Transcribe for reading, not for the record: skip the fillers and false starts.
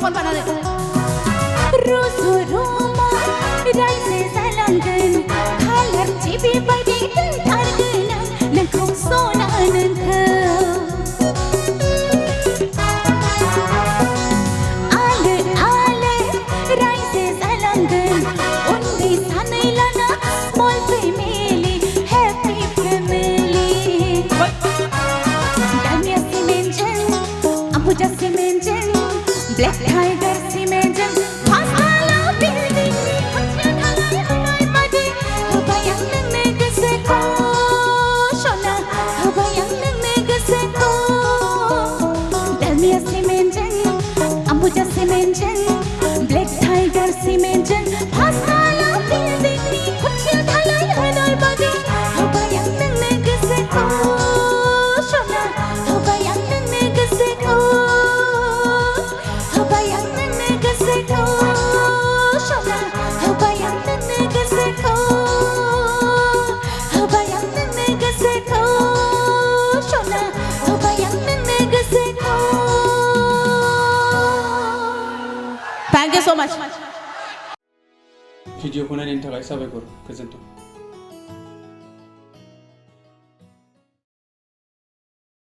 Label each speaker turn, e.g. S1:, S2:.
S1: खमन बानानै रुसुरुमा रायजो जालांगोन खालार टिभि बायदि दोनथारगोन आं नोंखौ सना नोंखौ आलो आलो रायजो जालांगोन उन्दै सानै लाना स्मल फेमिलि हेपि फेमिलि दामिया सिमेन्टजों Puja simenjen, black tiger simenjen, pasala building ni kuncian halai halai badi, bayang neng negeseko, shona, bayang neng negeseko. Dalmia simenjen, Puja simenjen, black tiger simenjen, pasala building ni kuncian halai halai badi, bayang neng negeseko, shona, bayang neng negeseko.
S2: Thank you so much.
S3: Video ko na rin tagay sabi ko. Goodbye.